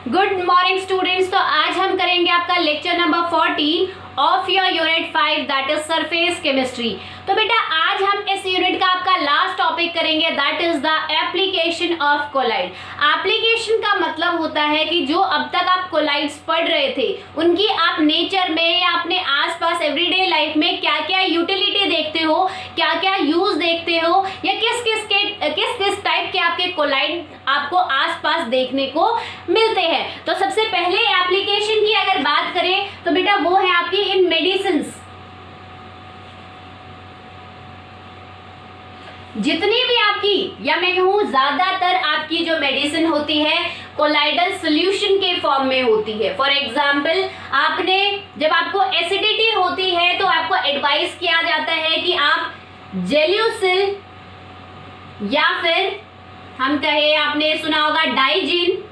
Good morning students. तो आज हम करेंगे आपका lecture number 14 of your unit 5 that is surface chemistry. तो बेटा आज हम इस यूनिट का आपका लास्ट टॉपिक करेंगे that is the application of colloid. Application का मतलब होता है कि जो अब तक आप कोलाइड्स पढ़ रहे थे उनकी आप नेचर में या अपने आसपास एवरीडे लाइफ में क्या क्या यूटिलिटी देखते हो, क्या क्या यूज देखते हो, या किस किस टाइप के आपके कोलाइड आपको आसपास देखने को मिलते हैं। तो सबसे पहले एप्लीकेशन की अगर बात करें तो बेटा वो है आपकी इन मेडिसिन्स। जितनी भी आपकी या मैं कहूं ज्यादातर आपकी जो मेडिसिन होती है कोलाइडल सॉल्यूशन के फॉर्म में होती है। फॉर एग्जांपल आपने जब आपको एसिडिटी होती है तो आपको एडवाइस किया जाता है कि आप जेल्यूसिल या फिर हम कहे आपने सुना होगा डाइजीन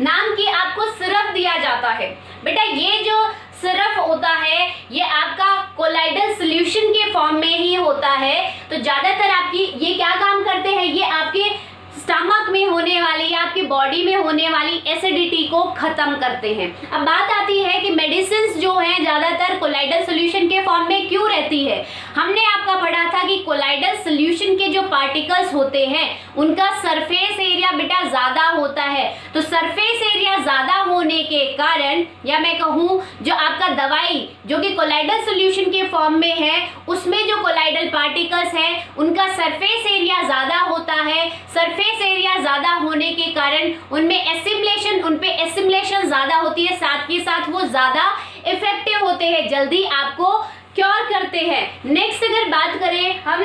नाम की आपको सिरप दिया जाता है। बेटा ये जो सिरप होता है ये आपका कोलाइडल सॉल्यूशन के फॉर्म में ही होता है। तो ज्यादातर आपकी ये क्या काम करते हैं, ये आपके स्टमक में होने वाली या आपकी बॉडी में होने वाली एसिडिटी को खत्म करते हैं। अब बात आती है कि मेडिसिन जो हैं ज्यादातर कोलाइडल सॉल्यूशन के फॉर्म में क्यों रहती है। हमने आपका पढ़ा था कि कोलाइडल सॉल्यूशन के जो पार्टिकल्स होते हैं उनका सरफेस एरिया बेटा ज्यादा होता है। तो सरफेस एरिया ज्यादा होने के कारण या मैं कहूं जो आपका दवाई जो कि कोलाइडल सॉल्यूशन के फॉर्म में है उसमें जो कोलाइडल पार्टिकल्स है उनका सरफेस एरिया ज्यादा होता है। सरफेस एरिया ज्यादा होने के कारण उनमें एसिमुलेशन ज्यादा होती है, साथ ही साथ वो ज्यादा इफेक्टिव होते हैं, जल्दी आपको क्योर करते हैं। नेक्स्ट अगर बात करें हम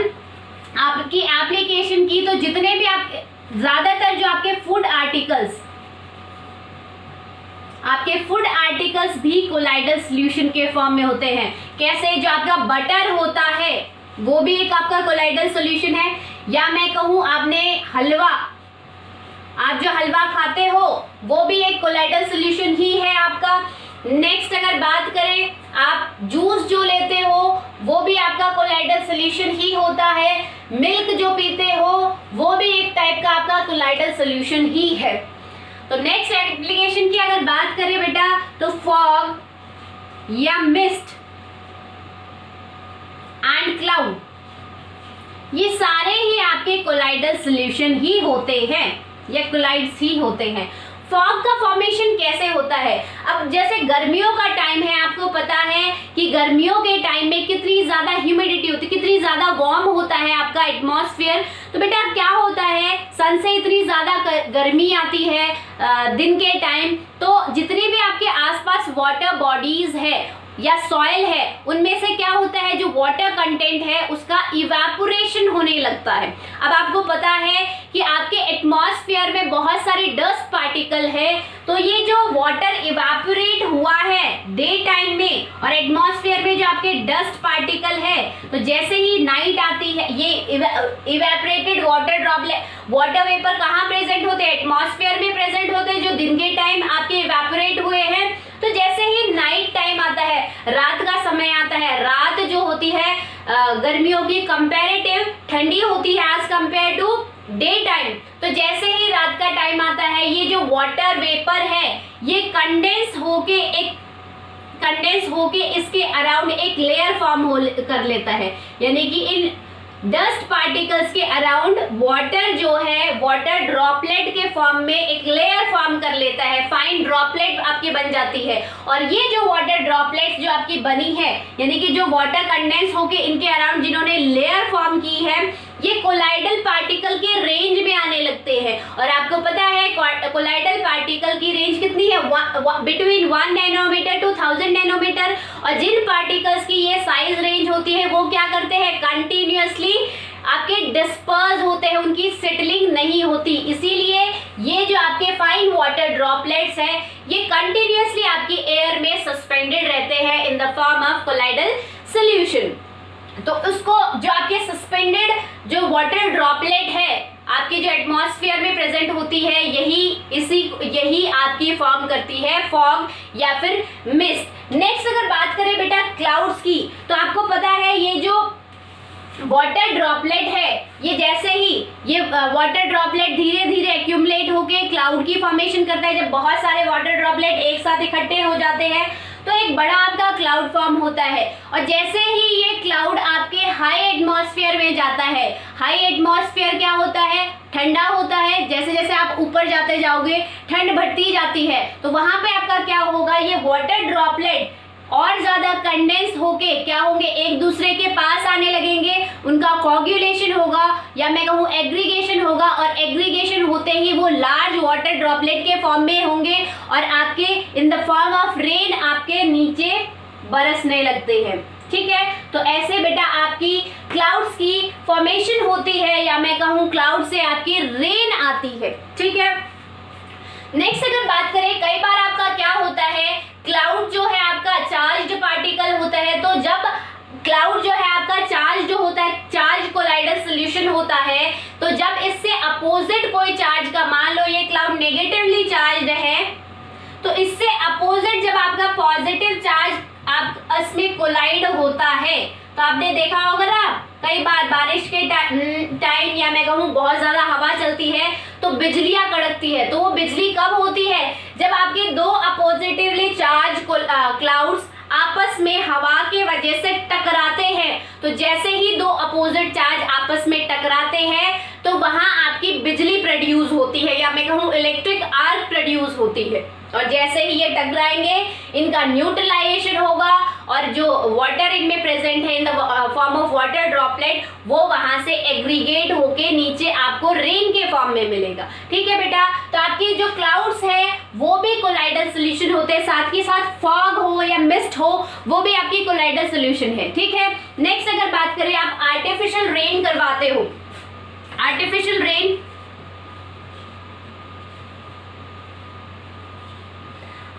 आपकी एप्लीकेशन की तो जितने भी आप ज्यादातर जो आपके फूड आर्टिकल्स भी कोलाइडल सॉल्यूशन के फॉर्म में होते हैं। कैसे, जो आपका बटर होता है वो भी एक आपका कोलाइडल सॉल्यूशन है, या मैं कहूं आपने हलवा, आप जो हलवा खाते हो वो भी एक कोलाइडल सॉल्यूशन ही है आपका। नेक्स्ट अगर बात करें आप जूस जो लेते हो वो भी आपका कोलाइडल सॉल्यूशन ही होता है। मिल्क जो पीते हो वो भी एक टाइप का आपका कोलाइडल सॉल्यूशन ही है। तो नेक्स्ट एप्लीकेशन की अगर बात करें बेटा तो फॉग या मिस्ट एंड क्लाउड ये सारे ही आपके कोलाइडल सॉल्यूशन ही होते हैं या कोलाइड्स ही होते हैं। फॉग का फॉर्मेशन कैसे होता है, अब जैसे गर्मियों का टाइम है, आपको पता है कि गर्मियों के टाइम में कितनी ज्यादा ह्यूमिडिटी होती है, कितनी ज्यादा वार्म होता है आपका एटमॉस्फेयर। तो बेटा क्या होता है, सन से इतनी ज्यादा गर्मी आती है दिन के टाइम, तो जितनी भी आपके आसपास वाटर बॉडीज है या सॉइल है उनमें से क्या होता है, जो वाटर कंटेंट है उसका इवेपोरेशन होने लगता है। अब आपको पता है कि आपके एटमॉस्फेयर में बहुत सारे डस्ट पार्टिकल है, तो ये जो वाटर इवेपोरेट हुआ है डे टाइम में और एटमॉस्फेयर में जो आपके डस्ट पार्टिकल है, तो जैसे ही नाइट आती है ये इवेपोरेटेड वाटर वेपर कहाँ प्रेजेंट होते हैं, एटमॉस्फेयर में प्रेजेंट होते हैं, जो दिन के टाइम आपके इवेपोरेट हुए हैं। तो जैसे ही नाइट टाइम आता है, रात का समय आता है, रात जो होती है गर्मियों की कंपैरेटिव ठंडी होती है as compare to day time. तो जैसे ही रात का टाइम आता है ये जो वाटर वेपर है ये कंडेंस होके इसके अराउंड एक लेयर फॉर्म कर लेता है, यानी कि इन डस्ट पार्टिकल्स के अराउंड वाटर जो है वाटर ड्रॉपलेट के फॉर्म में एक लेयर फॉर्म कर लेता है, फाइन ड्रॉपलेट आपकी बन जाती है। और ये जो वाटर ड्रॉपलेट्स जो आपकी बनी है यानी कि जो वाटर कंडेंस होके इनके अराउंड जिन्होंने लेयर फॉर्म की है ये कोलाइडल पार्टिकल के रेंज में आने लगते हैं। और आपको पता है कोलाइडल पार्टिकल की रेंज कितनी है, बिटवीन 1 नैनोमीटर टू 1000 नैनोमीटर। और जिन पार्टिकल्स की ये साइज रेंज होती है वो क्या करते हैं, कंटिन्यूअसली आपके डिस्पर्स होते हैं, उनकी सेटलिंग नहीं होती, इसीलिए ये जो आपके फाइन वाटर ड्रॉपलेट्स है ये कंटिन्यूअसली आपकी एयर में सस्पेंडेड रहते हैं in the form of colloidal solution. तो उसको जो आपके सस्पेंडेड जो वाटर ड्रॉपलेट है आपके जो एटमॉस्फेयर में प्रेजेंट होती है यही आपकी फॉर्म करती है फॉग या फिर मिस्ट। नेक्स्ट अगर बात करें बेटा क्लाउड्स की तो आपको पता है ये जो वाटर ड्रॉपलेट है ये जैसे ही ये वाटर ड्रॉपलेट धीरे धीरे एक्यूमुलेट होके क्लाउड की फॉर्मेशन करता है। जब बहुत सारे वाटर ड्रॉपलेट एक साथ इकट्ठे हो जाते हैं तो एक बड़ा आपका क्लाउड फॉर्म होता है। और जैसे ही ये क्लाउड आपके हाई एटमॉस्फेयर में जाता है, हाई एटमॉस्फेयर क्या होता है, ठंडा होता है। जैसे जैसे आप ऊपर जाते जाओगे ठंड बढ़ती जाती है, तो वहां पे आपका क्या होगा, ये वाटर ड्रॉपलेट और ज्यादा कंडेंस होके क्या होंगे, एक दूसरे के पास आने लगेंगे, उनका कोगुलेशन होगा या मैं कहूँ एग्रीगेशन होगा, और एग्रीगेशन होते ही वो लार्ज वाटर ड्रॉपलेट के फॉर्म में होंगे और आपके in the form of rain आपके नीचे बरसने लगते हैं। ठीक है, तो ऐसे बेटा आपकी क्लाउड्स की फॉर्मेशन होती है, या मैं कहूँ क्लाउड से आपकी रेन आती है। ठीक है, नेक्स्ट अगर बात करें, कई बार आपका क्या होता है, क्लाउड जो है आपका चार्ज्ड पार्टिकल होता है। तो जब क्लाउड जो है आपका चार्ज जो होता है, चार्ज कोलाइडल सॉल्यूशन होता है, तो जब इससे अपोजिट कोई चार्ज का, मान लो ये क्लाउड नेगेटिवली चार्ज्ड है, तो इससे अपोजिट जब आपका पॉजिटिव चार्ज आप इसमें कोलाइड होता है, तो आपने देखा होगा ना कई बार बारिश के टाइम या मैं कहूँ बहुत ज्यादा हवा चलती है तो बिजलियां कड़कती है। तो वो बिजली कब होती है, जब आपके दो अपोजिटिवली चार्ज क्लाउड्स आपस में हवा के वजह से टकराते हैं। तो जैसे ही दो अपोजिट चार्ज आपस में टकराते हैं तो वहां आपकी बिजली प्रोड्यूस होती है, या मैं कहूँ इलेक्ट्रिक आर्क प्रोड्यूस होती है। और जैसे ही ये टकराएंगे इनका न्यूट्रलाइजेशन होगा, और जो वाटर इनमें प्रेजेंट है in the form of water droplet, वो वहां से एग्रीगेट होके नीचे आपको रेन के फॉर्म में मिलेगा। ठीक है बेटा, तो आपकी जो क्लाउड्स है वो भी कोलाइडल सॉल्यूशन होते हैं, साथ ही साथ फॉग हो या मिस्ट हो वो भी आपकी कोलाइडल सॉल्यूशन है। ठीक है, नेक्स्ट अगर बात करें, आप आर्टिफिशियल रेन करवाते हो, आर्टिफिशियल रेन,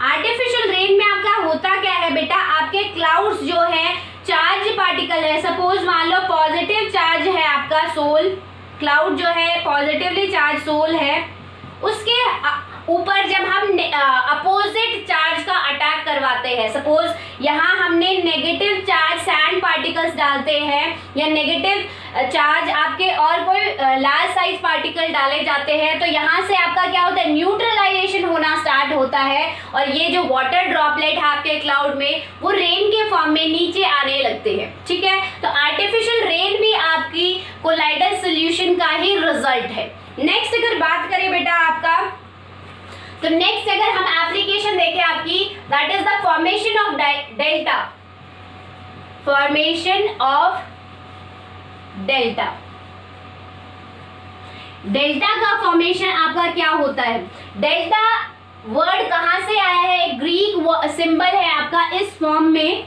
आर्टिफिशियल रेन में आपका होता क्या है बेटा, आपके क्लाउड्स जो है चार्ज पार्टिकल है, सपोज मान लो पॉजिटिव चार्ज है आपका सोल, क्लाउड जो है पॉजिटिवली चार्ज सोल है, उसके ऊपर जब हम अपोजिट चार्ज का अटैक करवाते हैं, सपोज यहाँ हमने नेगेटिव चार्ज सैंड पार्टिकल्स डालते हैं या नेगेटिव चार्ज आपके और कोई लार्ज साइज पार्टिकल डाले जाते हैं, तो यहाँ से आपका क्या होता है, न्यूट्रलाइजेशन होना स्टार्ट होता है, और ये जो वाटर ड्रॉपलेट है आपके क्लाउड में वो रेन के फॉर्म में नीचे आने लगते हैं। ठीक है, तो आर्टिफिशियल रेन भी आपकी कोलाइडल सॉल्यूशन का ही रिजल्ट है। नेक्स्ट अगर बात करें बेटा आपका, तो नेक्स्ट अगर हम एप्लीकेशन देखें आपकी, that is the formation of delta, formation of delta. Delta का फॉर्मेशन आपका क्या होता है, डेल्टा वर्ड कहां से आया है, ग्रीक सिंबल है आपका इस फॉर्म में,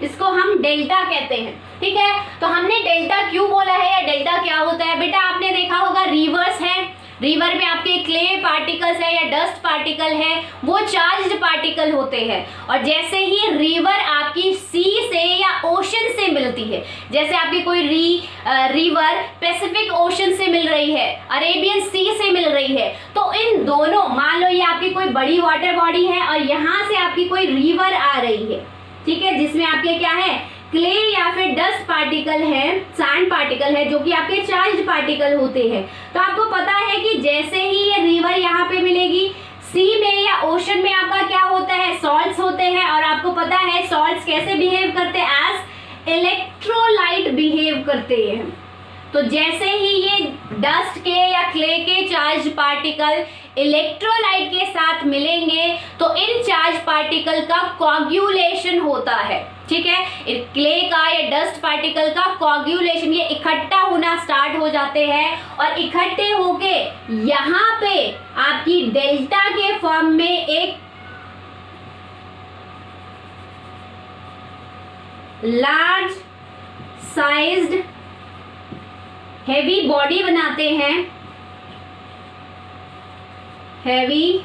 इसको हम डेल्टा कहते हैं। ठीक है, तो हमने डेल्टा क्यों बोला है या डेल्टा क्या होता है, बेटा आपने देखा होगा रिवर्स है, रिवर में आपके क्ले पार्टिकल्स है या डस्ट पार्टिकल है, वो चार्ज्ड पार्टिकल होते हैं। और जैसे ही रिवर आपकी सी से या ओशन से मिलती है, जैसे आपकी कोई रिवर पैसिफिक ओशन से मिल रही है, अरेबियन सी से मिल रही है, तो इन दोनों, मान लो ये आपकी कोई बड़ी वाटर बॉडी है और यहाँ से आपकी कोई रिवर आ रही है, ठीक है, जिसमें आपके क्या है, क्ले या फिर डस्ट पार्टिकल है, सैंड पार्टिकल है, जो कि आपके चार्ज पार्टिकल होते हैं। तो आपको पता है कि जैसे ही ये रिवर यहाँ पे मिलेगी, सी में या ओशन में आपका क्या होता है, सॉल्ट्स होते हैं, और आपको पता है सॉल्ट्स कैसे बिहेव करते हैं, एज इलेक्ट्रोलाइट बिहेव करते हैं। तो जैसे ही ये डस्ट के या क्ले के चार्ज पार्टिकल इलेक्ट्रोलाइट के साथ मिलेंगे तो इन चार्ज पार्टिकल का कोगुलेशन होता है। ठीक है, क्ले का या डस्ट पार्टिकल का कोगुलेशन, ये इकट्ठा होना स्टार्ट हो जाते हैं, और इकट्ठे होके यहाँ पे आपकी डेल्टा के फॉर्म में एक लार्ज साइज्ड हेवी बॉडी बनाते हैं, हेवी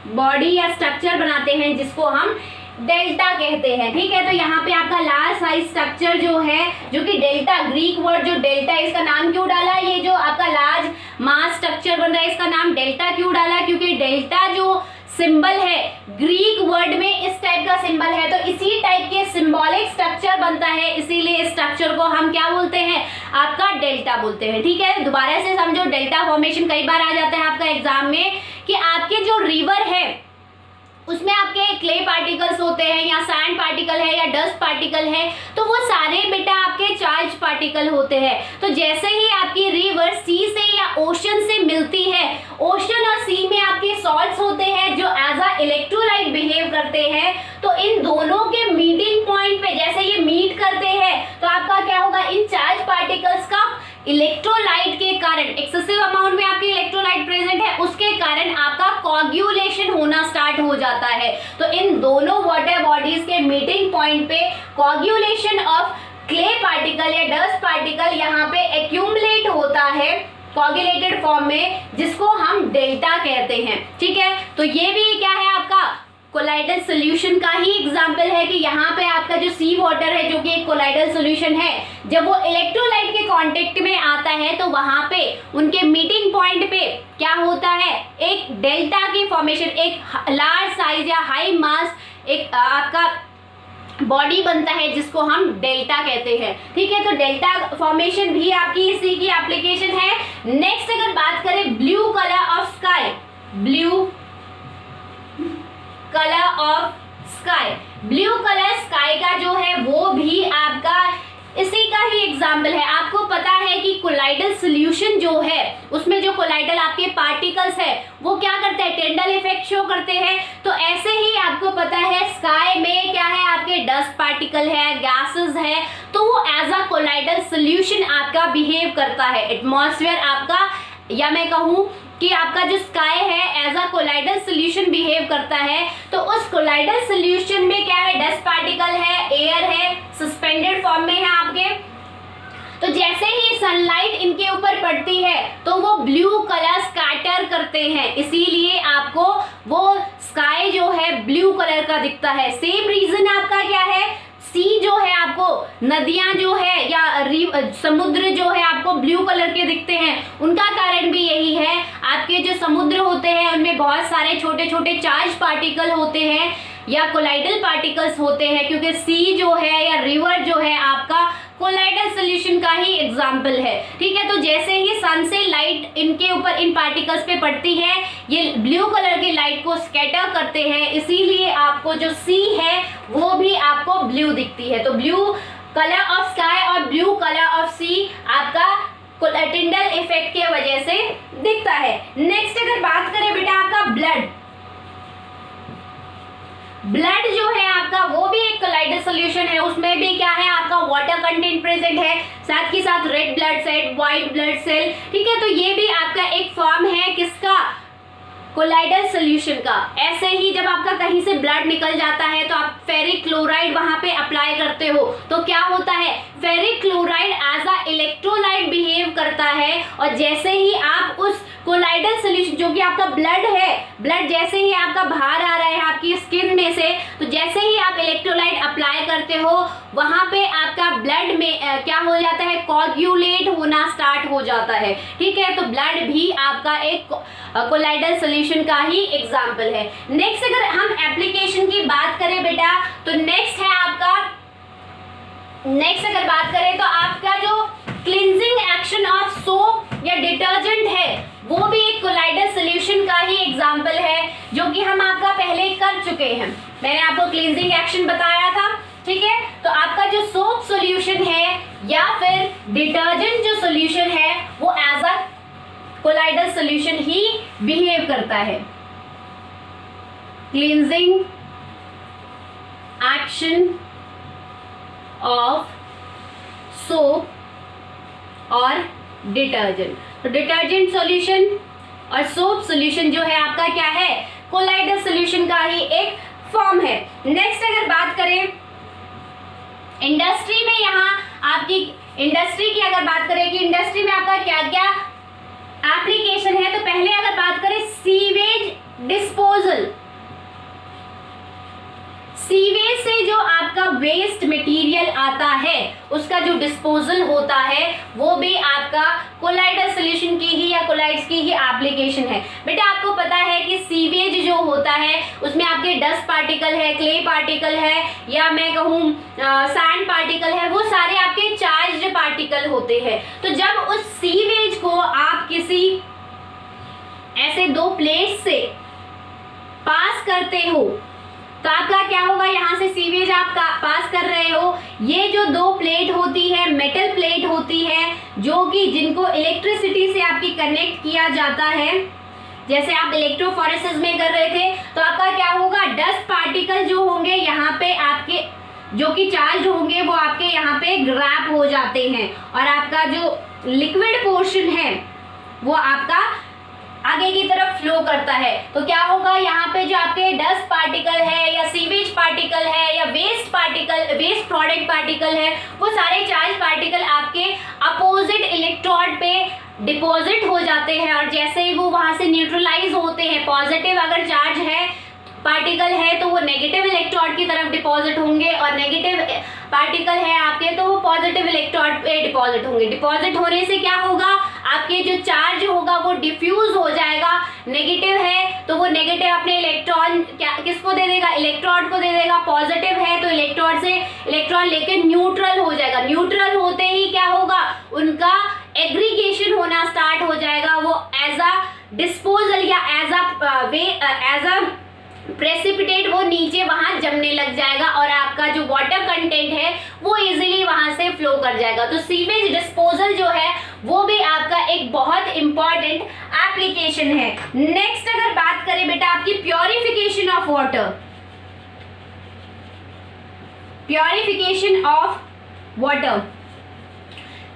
बॉडी या स्ट्रक्चर बनाते हैं, जिसको हम डेल्टा कहते हैं। ठीक है, तो यहाँ पे आपका लार्ज साइज स्ट्रक्चर जो है, जो कि डेल्टा, ग्रीक वर्ड जो डेल्टा, इसका नाम क्यों डाला, ये जो आपका लार्ज मास स्ट्रक्चर बन रहा है इसका नाम डेल्टा क्यों डाला, क्योंकि डेल्टा जो सिंबल है, ग्रीक वर्ड में इस टाइप का सिंबल है, तो इसी टाइप के सिंबॉलिक स्ट्रक्चर बनता है, इसीलिए इस स्ट्रक्चर को हम क्या बोलते हैं, आपका डेल्टा बोलते हैं। ठीक है, दोबारा से समझो, डेल्टा फॉर्मेशन कई बार आ जाता है आपका एग्जाम में कि आपके जो रिवर है उसमें आपके क्ले पार्टिकल्स होते हैं या सैंड पार्टिकल है या डस्ट पार्टिकल है, तो वो सारे बेटा आपके चार्ज पार्टिकल होते हैं। तो जैसे ही आपकी रिवर सी से या ओशन से मिलती है, ओशन और सी में आपके सॉल्ट्स होते हैं जो एज अ इलेक्ट्रोलाइट बिहेव करते हैं, तो इन दोनों के मीटिंग पॉइंट पे जैसे ये मीट करते हैं तो आपका क्या होगा, इन चार्ज पार्टिकल्स का इलेक्ट्रोलाइट के कारण, एक्सेसिव अमाउंट में आपके इलेक्ट्रोलाइट प्रेजेंट है, उसके कारण आपका कोagulation होना स्टार्ट हो जाता है। तो इन दोनों वाटर बॉडीज के मीटिंग पॉइंट पे कोagulation ऑफ क्ले पार्टिकल या डस्ट पार्टिकल यहाँ पे एक्यूमुलेट होता है कोagulated फॉर्म में, जिसको हम डेल्टा कहते हैं। ठीक है, तो ये भी क्या है, आपका कोलाइडल सोल्यूशन का ही एग्जाम्पल है कि यहाँ पे आपका जो सी वाटर है जो कि एक कोलाइडल सोल्यूशन है, जब वो इलेक्ट्रोलाइट के कांटेक्ट में आता है तो वहां पे उनके मीटिंग पॉइंट पे क्या होता है, एक डेल्टा की फॉर्मेशन, एक लार्ज साइज या हाई मास एक आपका बॉडी बनता है जिसको हम डेल्टा कहते हैं। ठीक है, तो डेल्टा फॉर्मेशन भी आपकी इसी की एप्लीकेशन है। नेक्स्ट अगर बात करें blue colour of sky, blue colour of sky, blue colour sky का जो है वो भी आपका इसी का ही एग्जाम्पल है। आपको पता है कि कोलाइडल सोल्यूशन जो है उसमें जो कोलाइडल आपके पार्टिकल्स है वो क्या करते हैं, टेंडल इफेक्ट शो करते हैं। तो ऐसे ही आपको पता है स्काई में क्या है, आपके डस्ट पार्टिकल है, गैसेस है, तो वो एज अ कोलाइडल सोल्यूशन आपका बिहेव करता है। एटमॉस्फेयर आपका, या मैं कहूँ कि आपका जो स्काई है as a colloidal solution behave करता है, तो उस कोलाइडल सोल्यूशन में क्या है, डस्ट पार्टिकल है, एयर है, सस्पेंडेड फॉर्म में है आपके। तो जैसे ही सनलाइट इनके ऊपर पड़ती है तो वो ब्लू कलर स्कैटर करते हैं, इसीलिए आपको वो स्काई जो है ब्लू कलर का दिखता है। सेम रीजन आपका क्या है, सी जो है आपको, नदियां जो है या समुद्र जो है आपको ब्लू कलर के दिखते हैं, उनका कारण भी यही है, आपके जो समुद्र होते हैं उनमें बहुत सारे छोटे छोटे चार्ज पार्टिकल होते हैं या कोलाइडल पार्टिकल्स होते हैं, क्योंकि सी जो है या रिवर जो है आपका कोलाइडल सोल्यूशन का ही एग्जाम्पल है। ठीक है, तो जैसे ही सन से लाइट इनके ऊपर इन पार्टिकल्स पे पड़ती है, ये ब्लू कलर की लाइट को स्कैटर करते हैं, इसीलिए आपको जो सी है वो भी आपको ब्लू दिखती है। तो ब्लू कलर ऑफ स्काई और ब्लू कलर ऑफ सी आपका टिंडल इफेक्ट के वजह से दिखता है। नेक्स्ट अगर बात करें बेटा आपका ब्लड, ब्लड जो है आपका वो भी एक कोलाइडल सोल्यूशन है, उसमें भी क्या है आपका वाटर कंटेंट प्रेजेंट है, साथ ही साथ red blood cell, white blood cell. ठीक है, तो ये भी आपका एक फॉर्म है किसका, कोलाइडल सोल्यूशन का। ऐसे ही जब आपका कहीं से ब्लड निकल जाता है तो आप फेरिक क्लोराइड वहां पे अप्लाई करते हो, तो क्या होता है, ferric chloride as a electrolyte behave करता है, और जैसे ही आप उस कोलाइडल सोल्यूशन जो कि आपका ब्लड है, ब्लड जैसे ही आपका बाहर आ रहा है आपकी स्किन में से, तो जैसे ही आप इलेक्ट्रोलाइट अप्लाई करते हो वहां पे आपका ब्लड में क्या हो जाता है, कोagulate होना स्टार्ट हो जाता है। ठीक है, तो ब्लड भी आपका एक कोलाइडल सोल्यूशन का ही एग्जाम्पल है। नेक्स्ट अगर हम एप्लीकेशन की बात करें बेटा, तो नेक्स्ट है आपका, नेक्स्ट अगर बात करें तो आपका जो क्लींजिंग एक्शन ऑफ सोप या डिटर्जेंट है वो भी एक कोलाइडल सोल्यूशन का ही एग्जाम्पल है, जो कि हम आपका पहले कर चुके हैं। मैंने आपको क्लींजिंग एक्शन बताया था। ठीक है, तो आपका जो सोप सोल्यूशन है या फिर डिटर्जेंट जो सोल्यूशन है वो एज अ कोलाइडल सोल्यूशन ही बिहेव करता है। क्लींजिंग एक्शन ऑफ सोप और डिटर्जेंट, तो डिटर्जेंट सॉल्यूशन और सोप सॉल्यूशन जो है आपका क्या है, कोलाइडल सॉल्यूशन का ही एक फॉर्म है। नेक्स्ट अगर बात करें इंडस्ट्री में, यहाँ आपकी इंडस्ट्री की अगर बात करें कि इंडस्ट्री में आपका क्या क्या एप्लीकेशन है, तो पहले अगर बात करें सीवेज डिस्पोजल, सीवेज से जो आपका वेस्ट मटेरियल आता है उसका जो डिस्पोजल होता है वो भी आपका कोलाइडल सोल्यूशन की ही या कोलाइड्स की ही एप्लीकेशन है। बेटा आपको पता है कि कि सीवेज जो होता है उसमें आपके डस्ट पार्टिकल है, क्ले पार्टिकल है, या मैं कहूँ सैंड पार्टिकल है, वो सारे आपके चार्ज्ड पार्टिकल होते हैं। तो जब उस सीवेज को आप किसी ऐसे दो प्लेट से पास करते हो तो आपका क्या होगा, यहाँ से सीवेज आप पास कर रहे हो, ये जो दो प्लेट होती है, मेटल प्लेट होती है, जो कि जिनको इलेक्ट्रिसिटी से आपकी कनेक्ट किया जाता है, जैसे आप इलेक्ट्रोफोरेसिस में कर रहे थे, तो आपका क्या होगा, डस्ट पार्टिकल जो होंगे यहाँ पे आपके जो कि चार्ज होंगे वो आपके यहाँ पे ग्रैप हो जाते हैं, और आपका जो लिक्विड पोर्शन है वो आपका आगे की तरफ फ्लो करता है। तो क्या होगा, यहाँ पे जो आपके डस्ट पार्टिकल है या सीवेज पार्टिकल है या वेस्ट प्रोडक्ट पार्टिकल है, वो सारे चार्ज पार्टिकल आपके अपोजिट इलेक्ट्रोड पे डिपॉजिट हो जाते हैं, और जैसे ही वो वहां से न्यूट्रलाइज होते हैं, पॉजिटिव अगर चार्ज है पार्टिकल है तो वो नेगेटिव इलेक्ट्रोड की तरफ डिपॉजिट होंगे, और नेगेटिव पार्टिकल है आपके तो वो पॉजिटिव इलेक्ट्रोड पे डिपॉजिट होंगे। डिपॉजिट होने से क्या होगा, आपके जो चार्ज होगा वो डिफ्यूज हो जाएगा। नेगेटिव है तो वो नेगेटिव अपने इलेक्ट्रॉन किसको दे देगा, इलेक्ट्रोड को दे देगा। पॉजिटिव है तो इलेक्ट्रोड से इलेक्ट्रॉन लेके न्यूट्रल हो जाएगा। न्यूट्रल होते ही क्या होगा, उनका एग्रीगेशन होना स्टार्ट हो जाएगा, वो एज अ डिस्पोजल या एज अ प्रेसिपिटेट वो नीचे वहां जमने लग जाएगा, और आपका जो वाटर कंटेंट है वो इजीली वहां से फ्लो कर जाएगा। तो सीवेज डिस्पोजल जो है वो भी आपका एक बहुत इंपॉर्टेंट एप्लीकेशन है। नेक्स्ट अगर बात करें बेटा आपकी purification of water, purification of water,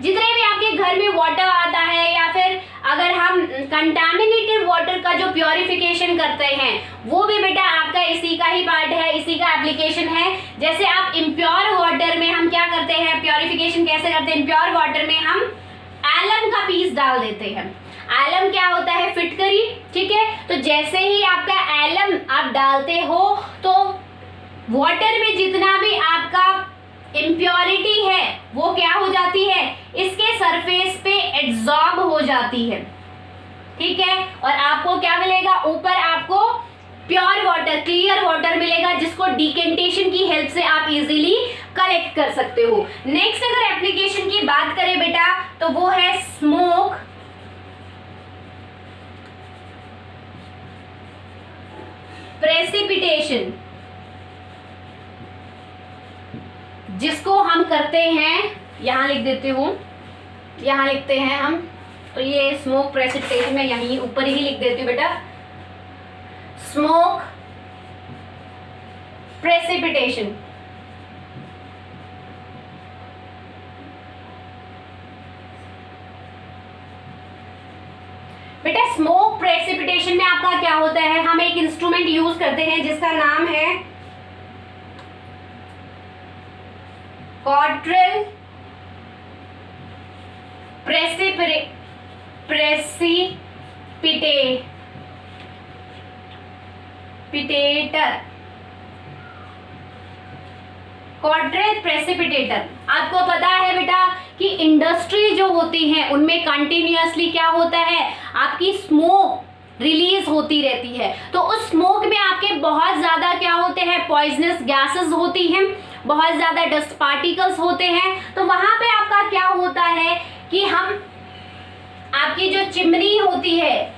जितने भी आपके घर में वाटर आता है या फिर अगर हम कंटामिनेटेड वाटर का जो प्योरिफिकेशन करते हैं वो भी बेटा आपका इसी का ही पार्ट है, इसी का एप्लीकेशन है। जैसे आप इम्प्योर वाटर में हम क्या करते हैं, प्योरिफिकेशन कैसे करते हैं, इम्प्योर वाटर में हम एलम का पीस डाल देते हैं। एलम क्या होता है, फिटकरी, ठीक है। तो जैसे ही आपका एलम आप डालते हो तो वाटर में जितना भी आपका इम्प्योरिटी है वो क्या हो जाती है, इसके सरफेस पे एब्जॉर्ब हो जाती है, ठीक है। और आपको क्या मिलेगा, ऊपर आपको प्योर वाटर, क्लियर वाटर मिलेगा, जिसको डिकेंटेशन की हेल्प से आप इजीली कलेक्ट कर सकते हो। नेक्स्ट अगर एप्लीकेशन की बात करें बेटा तो वो है स्मोक प्रेसिपिटेशन, जिसको हम करते हैं, यहां लिख देते हूं, यहां लिखते हैं हम, तो ये स्मोक प्रेसिपिटेशन में यहीं ऊपर ही लिख देती हूँ बेटा, स्मोक प्रेसिपिटेशन। बेटा स्मोक प्रेसिपिटेशन में आपका क्या होता है, हम एक इंस्ट्रूमेंट यूज करते हैं जिसका नाम है क्वाड्रिल प्रेसिपिटेटर। क्वाड्रिल प्रेसिपिटेटर, आपको पता है बेटा कि इंडस्ट्री जो होती है उनमें कंटिन्यूअसली क्या होता है, आपकी स्मोक रिलीज होती रहती है। तो उस स्मोक में आपके बहुत ज्यादा क्या होते हैं, पॉइजनस गैसेस होती हैं, बहुत ज्यादा डस्ट पार्टिकल्स होते हैं। तो वहां पे आपका क्या होता है कि हम आपकी जो चिमनी होती है,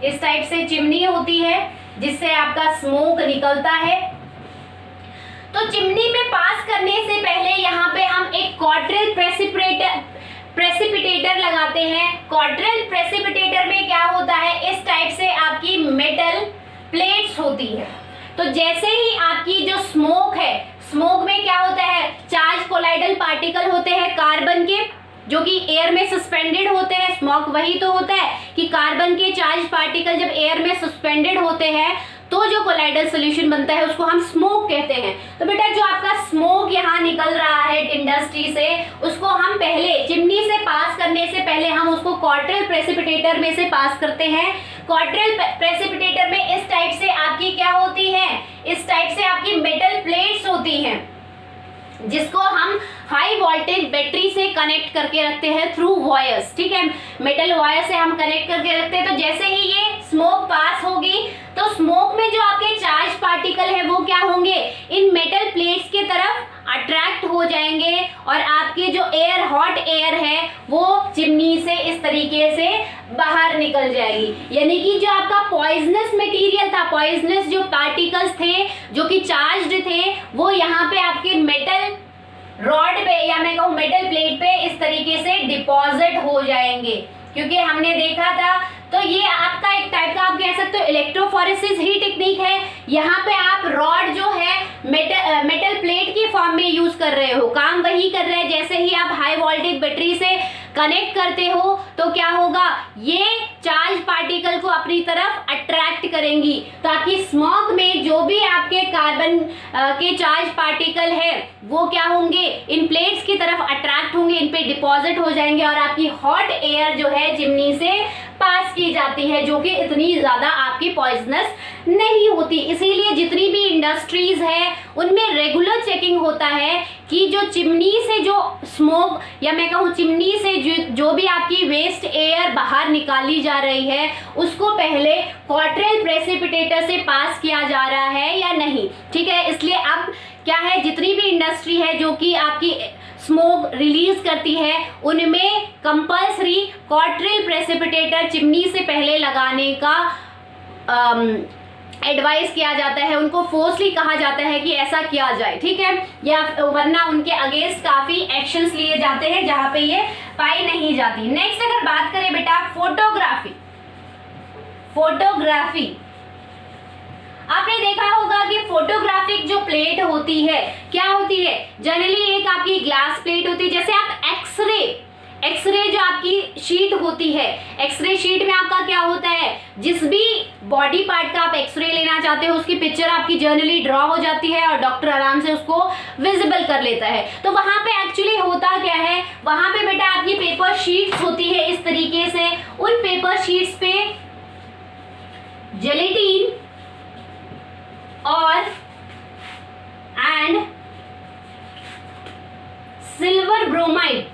इस टाइप से चिमनी होती है जिससे आपका स्मोक निकलता है, तो चिमनी में पास करने से पहले यहाँ पे हम एक क्वाड्रिल प्रेसिपिटेटर लगाते हैं। क्वाड्रिल प्रेसिपिटेटर में क्या होता है, इस टाइप से आपकी मेटल प्लेट्स होती है। तो जैसे ही आपकी जो स्मोक है, स्मोक में क्या होता है, चार्ज कोलाइडल पार्टिकल होते हैं कार्बन के, जो कि एयर में सस्पेंडेड होते हैं। स्मोक वही तो होता है कि कार्बन के चार्ज पार्टिकल जब एयर में सस्पेंडेड होते हैं तो जो कोलाइडल सॉल्यूशन बनता है उसको हम स्मोक कहते हैं। तो बेटा जो आपका स्मोक यहाँ निकल रहा है इंडस्ट्री से, उसको हम पहले चिमनी से पास करने से पहले हम उसको क्वाड्रिल प्रेसिपिटेटर में से पास करते हैं। क्वाड्रिल प्रेसिपिटेटर में इस टाइप से आपकी क्या होती है, इस टाइप से आपकी मेटल प्लेट्स होती हैं। जिसको हम हाई वोल्टेज बैटरी से कनेक्ट करके रखते हैं थ्रू वायर्स, ठीक है, मेटल वायर से हम कनेक्ट करके रखते हैं। तो जैसे ही ये स्मोक पास होगी तो स्मोक में जो आपके चार्ज पार्टिकल है वो क्या होंगे, इन मेटल प्लेट्स के तरफ अट्रैक्ट हो जाएंगे और आपके जो एयर, हॉट एयर है वो चिमनी से इस तरीके से बाहर निकल जाएगी। यानी कि जो आपका पॉइजनस मटेरियल था, पॉइजनस जो पार्टिकल्स थे जो कि चार्ज्ड थे, वो यहाँ पे आपके मेटल रॉड पे या मैं कहूँ मेटल प्लेट पे इस तरीके से डिपॉजिट हो जाएंगे। क्योंकि हमने देखा था, तो ये आपका एक टाइप का आप कह सकते हो इलेक्ट्रोफोरेसिस ही टेक्निक है। यहाँ पे आप रॉड जो है मेटल प्लेट की फॉर्म में यूज कर रहे हो, काम वही कर रहे हैं। जैसे ही आप हाई वोल्टेज बैटरी से कनेक्ट करते हो तो क्या होगा, ये चार्ज पार्टिकल को अपनी तरफ अट्रैक्ट करेंगी। तो आपकी स्मोक में जो भी आपके कार्बन के चार्ज पार्टिकल है वो क्या होंगे, इन प्लेट्स की तरफ अट्रैक्ट होंगे, इन पे डिपॉजिट हो जाएंगे और आपकी हॉट एयर जो है चिमनी से पास की जाती है, जो कि इतनी ज्यादा आपकी पॉइजनस नहीं होती। इसीलिए जितनी भी इंडस्ट्रीज है उनमें रेगुलर चेकिंग होता है कि जो चिमनी से जो स्मोक या मैं कहूँ चिमनी से जो भी आपकी वेस्ट एयर बाहर निकाली जा रही है उसको पहले क्वार्टरल प्रेसिपिटेटर से पास किया जा रहा है या नहीं, ठीक है। इसलिए अब क्या है, जितनी भी इंडस्ट्री है जो कि आपकी स्मोक रिलीज करती है उनमें कंपल्सरी क्वार्टरल प्रेसिपिटेटर चिमनी से पहले लगाने का एडवाइस किया जाता है, उनको फोर्सली कहा जाता है कि ऐसा किया जाए, ठीक है, या वरना उनके अगेंस्ट काफी एक्शंस लिए जाते हैं जहां पे ये पाई नहीं जाती। नेक्स्ट अगर बात करें बेटा फोटोग्राफी, फोटोग्राफी आपने देखा होगा कि फोटोग्राफिक जो प्लेट होती है क्या होती है, जनरली एक आपकी ग्लास प्लेट होती है। जैसे आप एक्सरे जो आपकी शीट होती है, एक्सरे शीट में आपका क्या होता है, जिस भी बॉडी पार्ट का आप एक्सरे लेना चाहते हो उसकी पिक्चर आपकी जर्नली ड्रॉ हो जाती है और डॉक्टर आराम से उसको विजिबल कर लेता है। तो वहां पे एक्चुअली होता क्या है, वहां पे बेटा आपकी पेपर शीट्स होती है इस तरीके से, उन पेपर शीट्स पे जेलेटिन और एंड सिल्वर ब्रोमाइड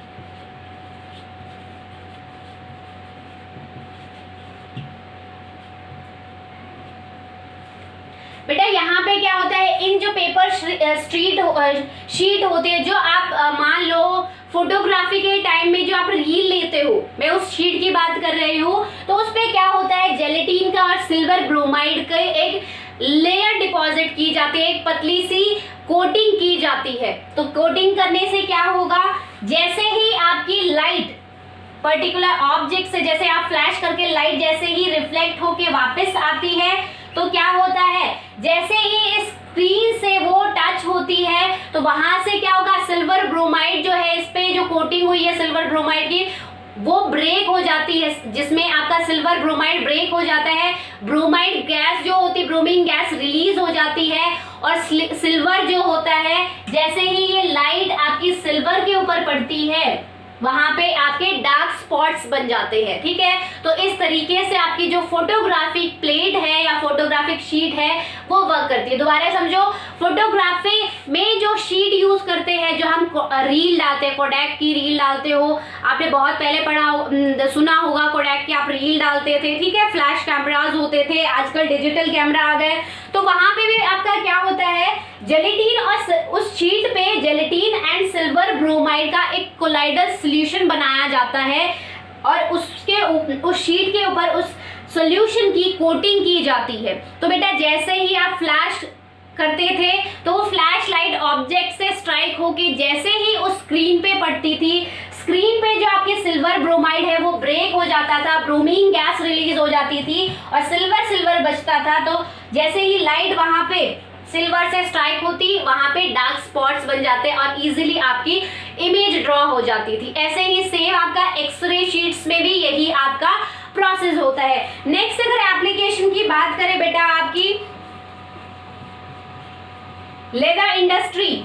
बेटा यहाँ पे क्या होता है, इन जो पेपर शीट होते हैं जो आप मान लो फोटोग्राफी के टाइम में जो आप रील लेते हो, मैं उस शीट की बात कर रही हूँ, तो उस पे क्या होता है, जेलेटिन का और सिल्वर ब्रोमाइड का एक लेयर डिपॉजिट की जाती है, एक पतली सी कोटिंग की जाती है। तो कोटिंग करने से क्या होगा, जैसे ही आपकी लाइट पर्टिकुलर ऑब्जेक्ट से, जैसे आप फ्लैश करके लाइट जैसे ही रिफ्लेक्ट होके वापस आती है तो क्या होता है, जैसे ही इस स्क्रीन से वो टच होती है तो वहां से क्या होगा, सिल्वर ब्रोमाइड जो है, इस पे जो कोटिंग हुई है सिल्वर ब्रोमाइड की वो ब्रेक हो जाती है, जिसमें आपका सिल्वर ब्रोमाइड ब्रेक हो जाता है, ब्रोमाइड गैस जो होती है, ब्रोमीन गैस रिलीज हो जाती है और सिल्वर जो होता है, जैसे ही ये लाइट आपकी सिल्वर के ऊपर पड़ती है वहां पे आपके डार्क स्पॉट्स बन जाते हैं, ठीक है। तो इस तरीके से आपकी जो फोटोग्राफिक प्लेट है या फोटोग्राफिक शीट है वो वर्क करती है। दोबारा समझो, फोटोग्राफी में जो शीट यूज करते हैं, जो हम रील डालते हैं, कोडैक की रील डालते हो, आपने बहुत पहले सुना होगा कोडैक की आप रील डालते थे, ठीक है, फ्लैश कैमराज होते थे, आजकल डिजिटल कैमरा आ गए, तो वहां पे भी आपका क्या होता है, जेलेटिन और उस शीट पे जेलेटिन एंड सिल्वर ब्रोमाइड का एक कोलाइडल सॉल्यूशन बनाया जाता है और उस शीट के ऊपर उस सॉल्यूशन की कोटिंग की जाती है। तो बेटा जैसे ही आप फ्लैश करते थे तो फ्लैश लाइट ऑब्जेक्ट से स्ट्राइक होके जैसे ही उस स्क्रीन पे पड़ती थी, स्क्रीन पे जो आपकी सिल्वर ब्रोमाइड है वो ब्रेक हो जाता था, ब्रोमीन गैस रिलीज हो जाती थी और सिल्वर बचता था। तो जैसे ही लाइट वहां पे सिल्वर से स्ट्राइक होती, वहां पे डार्क स्पॉट्स बन जाते और इजीली आपकी इमेज ड्रॉ हो जाती थी। ऐसे ही सेम आपका एक्सरे शीट्स में भी यही आपका प्रोसेस होता है। नेक्स्ट अगर एप्लीकेशन की बात करें बेटा, आपकी लेदर इंडस्ट्री,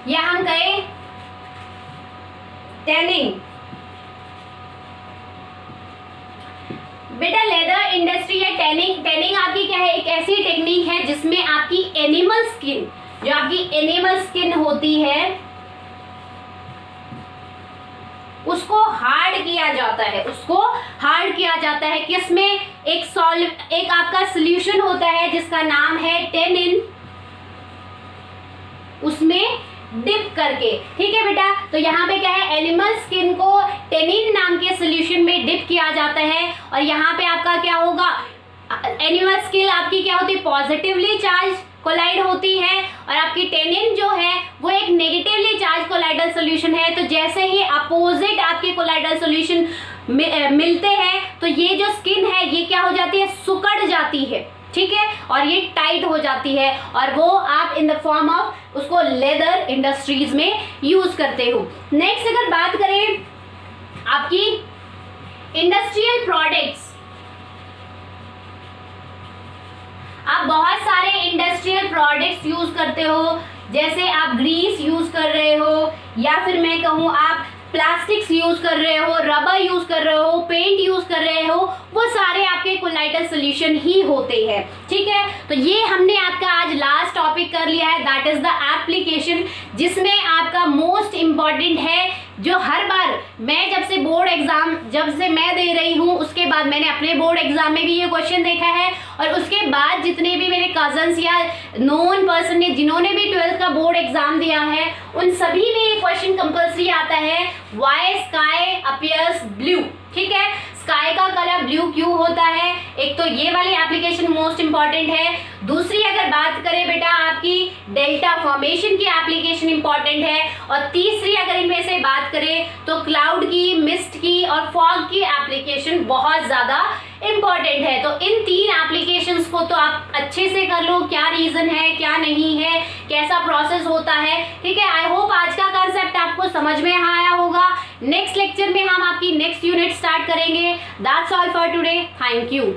या हम कहें टैनिंग। बेटा लेदर इंडस्ट्री केमिस्ट्री है। टैनिंग आपकी क्या है, एक ऐसी टेक्निक है जिसमें आपकी एनिमल स्किन, जो आपकी एनिमल स्किन होती है उसको हार्ड किया जाता है, उसको हार्ड किया जाता है। किसमें, एक आपका सोल्यूशन होता है जिसका नाम है टेनिन, उसमें डिप करके। ठीक है बेटा, तो यहाँ पे क्या है, एनिमल स्किन को टेनिन नाम के सोल्यूशन में डिप किया जाता है और यहाँ पे आपका क्या होगा, एनिमल स्किन आपकी क्या होती है, पॉजिटिवली चार्ज कोलाइड होती है और आपकी टेनिन जो है वो एक नेगेटिवली चार्ज कोलाइडल सॉल्यूशन है। तो जैसे ही अपोजिट आपके कोलाइडल सॉल्यूशन मिलते हैं तो ये जो स्किन है ये क्या हो जाती है, सुकड़ जाती है। ठीक है, और ये टाइट हो जाती है और वो आप इन द फॉर्म ऑफ उसको लेदर इंडस्ट्रीज में यूज करते हो। नेक्स्ट अगर बात करें आपकी इंडस्ट्रियल प्रोडक्ट्स, आप बहुत सारे इंडस्ट्रियल प्रोडक्ट्स यूज करते हो, जैसे आप ग्रीस यूज कर रहे हो या फिर मैं कहूँ आप प्लास्टिक्स यूज कर रहे हो, रबर यूज कर रहे हो, पेंट यूज कर रहे हो, वो सारे आपके कोलाइडल सॉल्यूशन ही होते हैं। ठीक है, तो ये हमने आपका आज लास्ट टॉपिक कर लिया है, दैट इज द एप्लीकेशन, जिसमें आपका मोस्ट इम्पॉर्टेंट है, जो हर बार मैं जब से बोर्ड एग्जाम जब से मैं दे रही हूँ उसके बाद मैंने अपने बोर्ड एग्जाम में भी ये क्वेश्चन देखा है और उसके बाद जितने भी मेरे कजन्स या नोन पर्सन ने जिन्होंने भी 12th का बोर्ड एग्जाम दिया है उन सभी में ये क्वेश्चन कंपल्सरी आता है, व्हाई स्काई अपीयर्स ब्लू। ठीक है, स्काई का कलर ब्लू क्यों होता है, एक तो ये वाली एप्लीकेशन मोस्ट इंपॉर्टेंट है। दूसरी अगर बात करें बेटा आपकी डेल्टा फॉर्मेशन की एप्लीकेशन इंपॉर्टेंट है और तीसरी अगर इनमें से बात करें तो क्लाउड की, मिस्ट की और फॉग की एप्लीकेशन बहुत ज्यादा इंपॉर्टेंट है। तो इन 3 एप्लीकेशंस को तो आप अच्छे से कर लो, क्या रीजन है क्या नहीं है, कैसा प्रोसेस होता है। ठीक है, आई होप आज का कॉन्सेप्ट आपको समझ में आया होगा। नेक्स्ट लेक्चर में हम आपकी नेक्स्ट यूनिट स्टार्ट करेंगे। That's all for today, thank you.